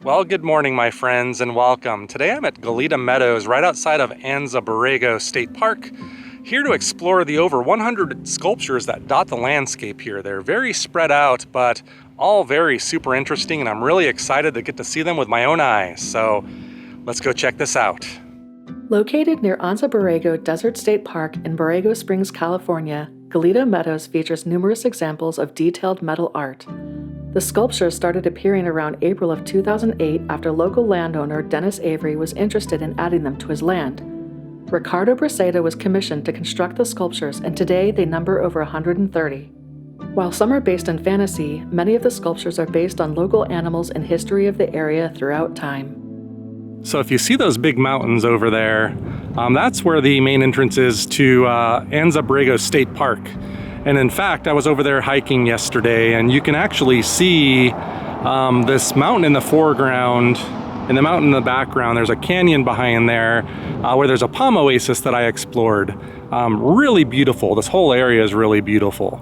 Well, good morning, my friends, and welcome. Today I'm at Goleta Meadows, right outside of Anza Borrego State Park, here to explore the over 100 sculptures that dot the landscape here. They're very spread out, but all very super interesting, and I'm really excited to get to see them with my own eyes. So let's go check this out. Located near Anza Borrego Desert State Park in Borrego Springs, California, Goleta Meadows features numerous examples of detailed metal art. The sculptures started appearing around April of 2008 after local landowner Dennis Avery was interested in adding them to his land. Ricardo Braceda was commissioned to construct the sculptures, and today they number over 130. While some are based in fantasy, many of the sculptures are based on local animals and history of the area throughout time. So if you see those big mountains over there, that's where the main entrance is to Anza Borrego State Park. And in fact, I was over there hiking yesterday, and you can actually see this mountain in the foreground and the mountain in the background. There's a canyon behind there where there's a palm oasis that I explored. Really beautiful. This whole area is really beautiful.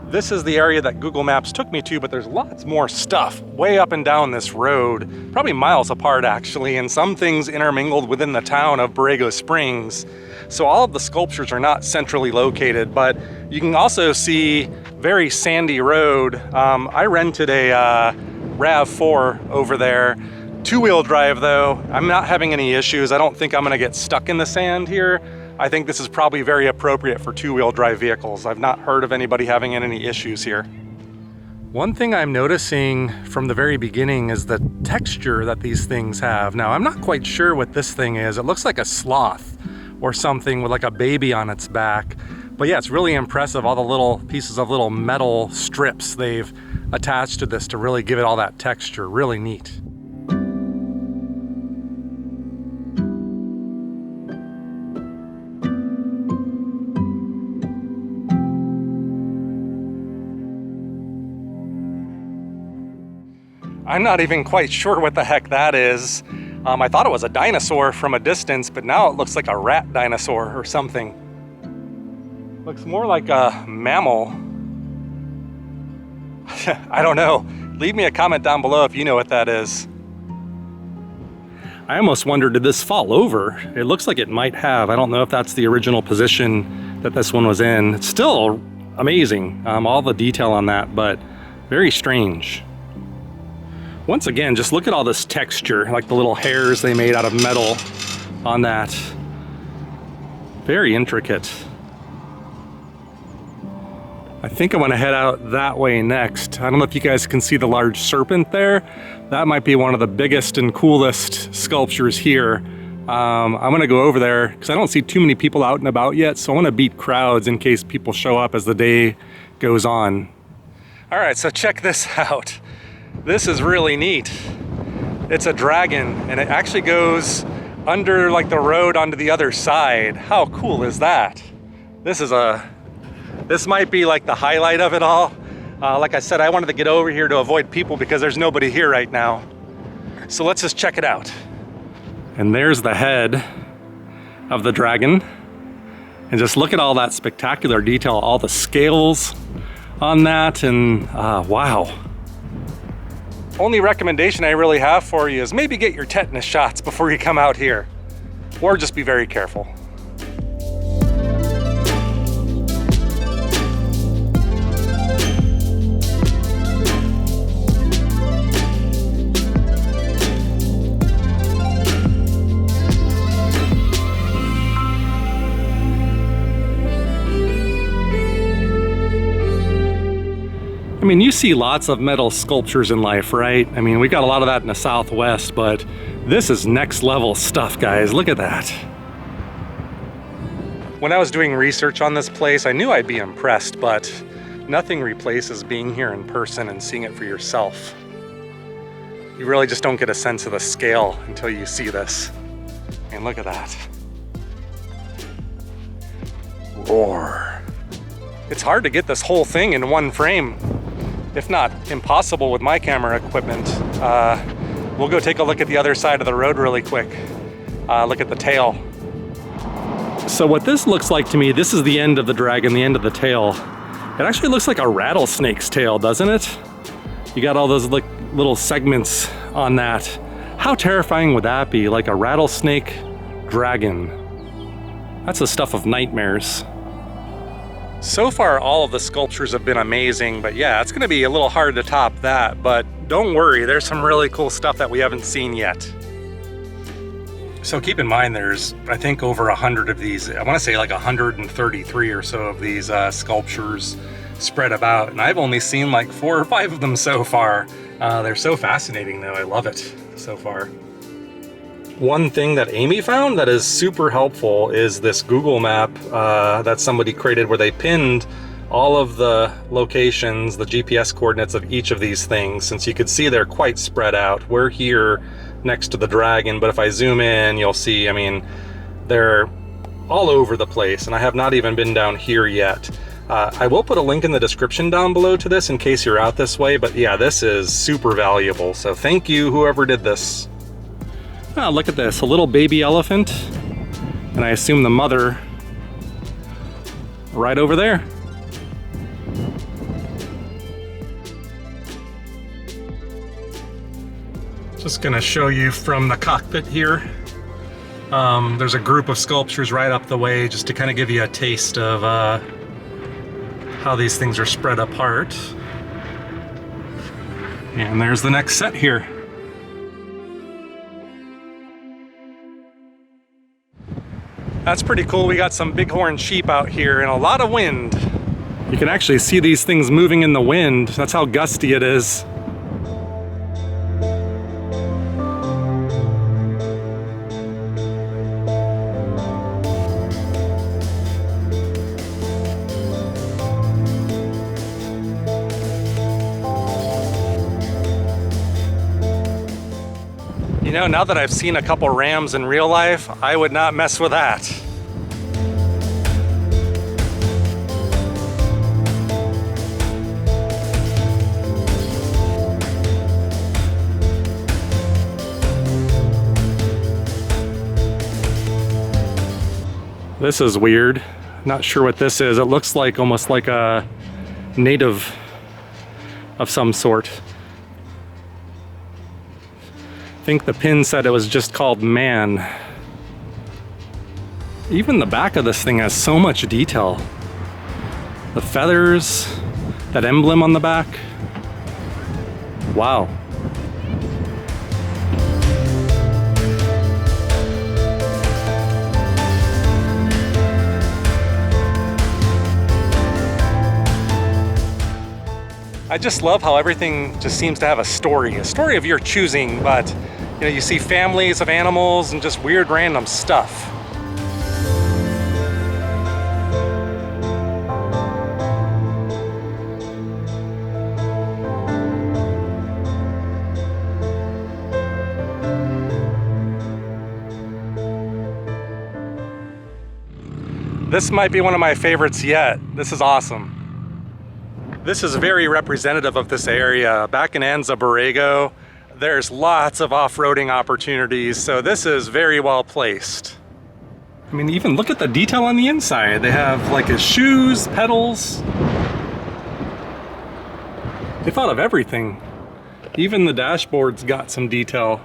This is the area that Google Maps took me to, but there's lots more stuff way up and down this road, probably miles apart actually, and some things intermingled within the town of Borrego Springs. So all of the sculptures are not centrally located, but you can also see very sandy road. I rented a RAV4 over there, two-wheel drive though. I'm not having any issues. I don't think I'm gonna get stuck in the sand here. I think this is probably very appropriate for two-wheel drive vehicles. I've not heard of anybody having any issues here. One thing I'm noticing from the very beginning is the texture that these things have. Now, I'm not quite sure what this thing is. It looks like a sloth or something with like a baby on its back. But yeah, it's really impressive, all the little pieces of little metal strips they've attached to this to really give it all that texture. Really neat. I'm not even quite sure what the heck that is. I thought it was a dinosaur from a distance, but now it looks like a rat dinosaur or something. Looks more like a mammal. I don't know. Leave me a comment down below if you know what that is. I almost wondered, did this fall over? It looks like it might have. I don't know if that's the original position that this one was in. It's still amazing, all the detail on that, but very strange. Once again, just look at all this texture, like the little hairs they made out of metal on that. Very intricate. I think I want to head out that way next. I don't know if you guys can see the large serpent there. That might be one of the biggest and coolest sculptures here. I'm gonna go over there because I don't see too many people out and about yet, so I want to beat crowds in case people show up as the day goes on. All right, so check this out. This is really neat. It's a dragon, and it actually goes under like the road onto the other side. How cool is that? This might be like the highlight of it all. Like I said, I wanted to get over here to avoid people because there's nobody here right now. So let's just check it out. And there's the head of the dragon. And just look at all that spectacular detail, all the scales on that, and wow. Only recommendation I really have for you is maybe get your tetanus shots before you come out here, or just be very careful. I mean, you see lots of metal sculptures in life, right? I mean, we got a lot of that in the Southwest, but this is next level stuff, guys. Look at that. When I was doing research on this place, I knew I'd be impressed, but nothing replaces being here in person and seeing it for yourself. You really just don't get a sense of the scale until you see this. And look at that. Roar. It's hard to get this whole thing in one frame. If not impossible with my camera equipment. We'll go take a look at the other side of the road really quick. Look at the tail. So what this looks like to me, this is the end of the dragon, the end of the tail. It actually looks like a rattlesnake's tail, doesn't it? You got all those little segments on that. How terrifying would that be? Like a rattlesnake dragon. That's the stuff of nightmares. So far, all of the sculptures have been amazing, but yeah, it's gonna be a little hard to top that, but don't worry, there's some really cool stuff that we haven't seen yet. So keep in mind, there's, I think, over 100 of these. I wanna say like 133 or so of these sculptures spread about, and I've only seen like 4 or 5 of them so far. They're so fascinating though, I love it so far. One thing that Amy found that is super helpful is this Google map that somebody created where they pinned all of the locations, the GPS coordinates of each of these things. Since you could see they're quite spread out. We're here next to the dragon, but if I zoom in, you'll see, I mean, they're all over the place, and I have not even been down here yet. I will put a link in the description down below to this in case you're out this way, but yeah, this is super valuable. So thank you, whoever did this. Oh, look at this, a little baby elephant, and I assume the mother right over there. Just gonna show you from the cockpit here. There's a group of sculptures right up the way just to kind of give you a taste of how these things are spread apart. And there's the next set here. That's pretty cool. We got some bighorn sheep out here and a lot of wind. You can actually see these things moving in the wind. That's how gusty it is. You know, now that I've seen a couple rams in real life, I would not mess with that. This is weird. Not sure what this is. It looks like almost like a native of some sort. I think the pin said it was just called man. Even the back of this thing has so much detail. The feathers, that emblem on the back. Wow. I just love how everything just seems to have a story of your choosing, but you know, you see families of animals and just weird random stuff. This might be one of my favorites yet. This is awesome. This is very representative of this area. Back in Anza Borrego, there's lots of off-roading opportunities, so this is very well placed. I mean, even look at the detail on the inside. They have like his shoes, pedals. They thought of everything. Even the dashboard's got some detail.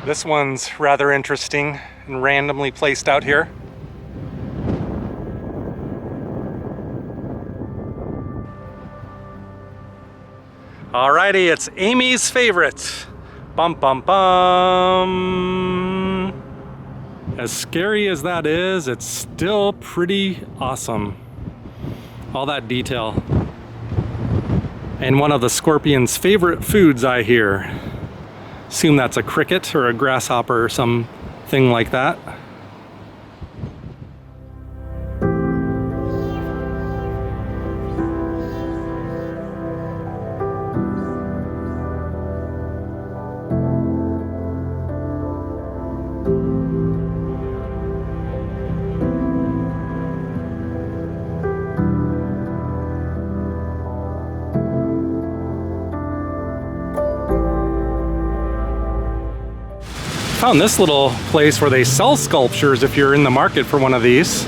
This one's rather interesting and randomly placed out here. Alrighty, it's Amy's favorite. Bum bum bum. As scary as that is, it's still pretty awesome. All that detail. And one of the scorpion's favorite foods, I hear. Assume that's a cricket or a grasshopper or something like that. Found this little place where they sell sculptures if you're in the market for one of these.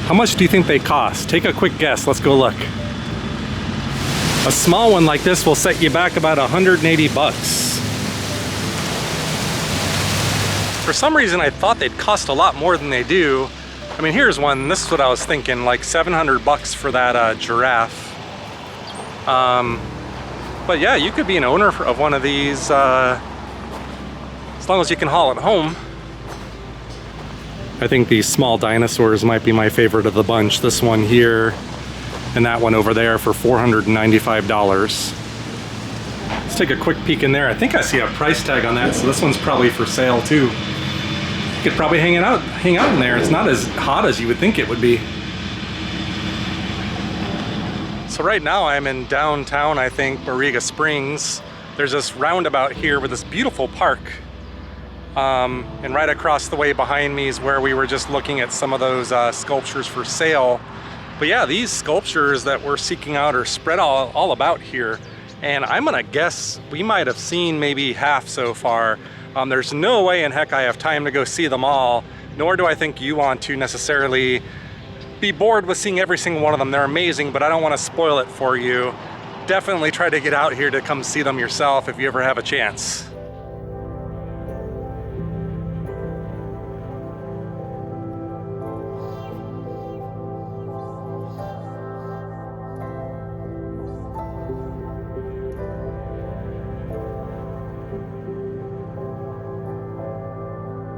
How much do you think they cost? Take a quick guess, let's go look. A small one like this will set you back about 180 bucks. For some reason, I thought they'd cost a lot more than they do. I mean, here's one. This is what I was thinking, like 700 bucks for that giraffe. But yeah, you could be an owner of one of these as long as you can haul it home. I think these small dinosaurs might be my favorite of the bunch. This one here and that one over there for $495. Let's take a quick peek in there. I think I see a price tag on that, so this one's probably for sale too. You could probably hang out in there. It's not as hot as you would think it would be. So right now I'm in downtown, I think, Barriga Springs. There's this roundabout here with this beautiful park. And right across the way behind me is where we were just looking at some of those sculptures for sale. But yeah, these sculptures that we're seeking out are spread all about here. And I'm gonna guess we might have seen maybe half so far. There's no way in heck I have time to go see them all, nor do I think you want to necessarily be bored with seeing every single one of them. They're amazing, but I don't want to spoil it for you. Definitely try to get out here to come see them yourself if you ever have a chance.